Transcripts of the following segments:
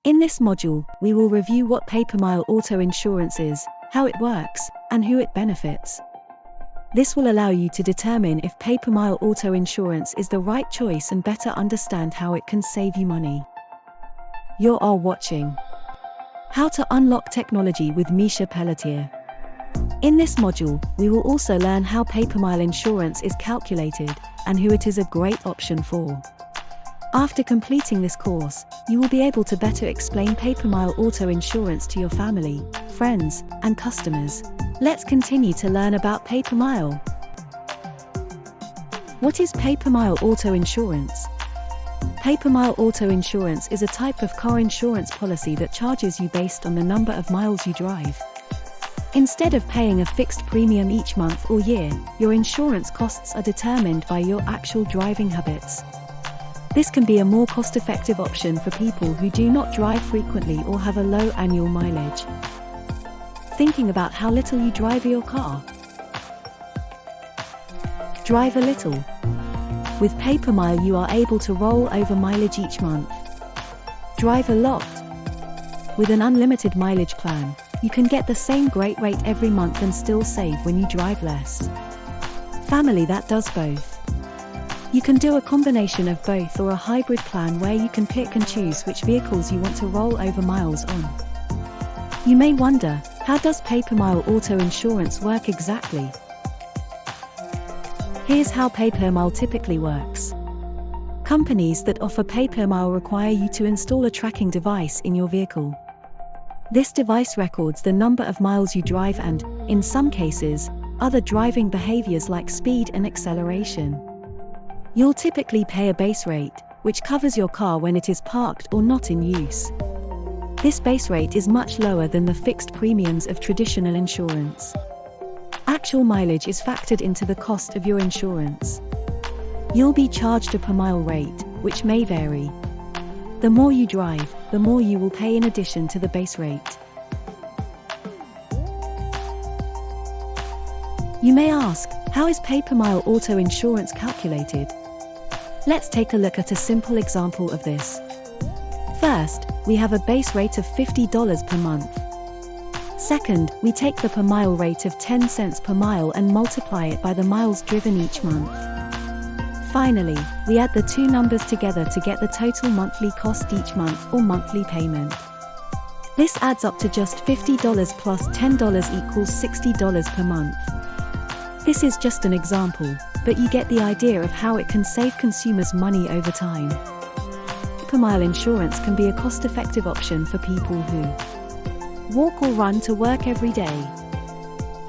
In this module, we will review what pay-per-mile auto insurance is, how it works, and who it benefits. This will allow you to determine if pay-per-mile auto insurance is the right choice and better understand how it can save you money. You are watching How to Unlock Technology with Misha Pelletier. In this module, we will also learn how pay-per-mile insurance is calculated and who it is a great option for. After completing this course, you will be able to better explain pay-per-mile auto insurance to your family, friends, and customers. Let's continue to learn about pay-per-mile. What is pay-per-mile auto insurance? Pay-per-mile auto insurance is a type of car insurance policy that charges you based on the number of miles you drive. Instead of paying a fixed premium each month or year, your insurance costs are determined by your actual driving habits. This can be a more cost-effective option for people who do not drive frequently or have a low annual mileage. Thinking about how little you drive your car? Drive a little. With pay-per-mile you are able to roll over mileage each month. Drive a lot. With an unlimited mileage plan, you can get the same great rate every month and still save when you drive less. Family that does both. You can do a combination of both or a hybrid plan where you can pick and choose which vehicles you want to roll over miles on. You may wonder, how does pay-per-mile auto insurance work exactly? Here's how pay-per-mile typically works. Companies that offer pay-per-mile require you to install a tracking device in your vehicle. This device records the number of miles you drive and, in some cases, other driving behaviors like speed and acceleration. You'll typically pay a base rate, which covers your car when it is parked or not in use. This base rate is much lower than the fixed premiums of traditional insurance. Actual mileage is factored into the cost of your insurance. You'll be charged a per-mile rate, which may vary. The more you drive, the more you will pay in addition to the base rate. You may ask, how is pay-per-mile auto insurance calculated? Let's take a look at a simple example of this. First, we have a base rate of $50 per month. Second, we take the per-mile rate of 10 cents per mile and multiply it by the miles driven each month. Finally, we add the two numbers together to get the total monthly cost each month or monthly payment. This adds up to just $50 plus $10 equals $60 per month. This is just an example, but you get the idea of how it can save consumers money over time. Pay-per-mile insurance can be a cost-effective option for people who walk or run to work every day,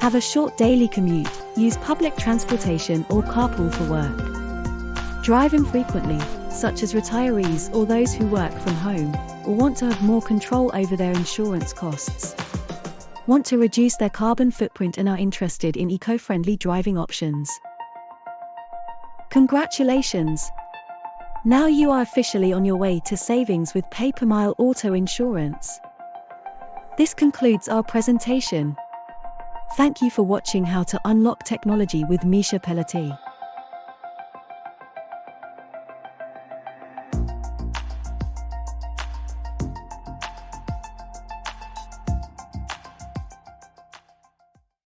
have a short daily commute, use public transportation or carpool for work, drive infrequently, such as retirees or those who work from home, or want to have more control over their insurance costs, want to reduce their carbon footprint and are interested in eco-friendly driving options. Congratulations! Now you are officially on your way to savings with pay-per-mile auto insurance. This concludes our presentation. Thank you for watching How to Unlock Technology with Misha Pelletier.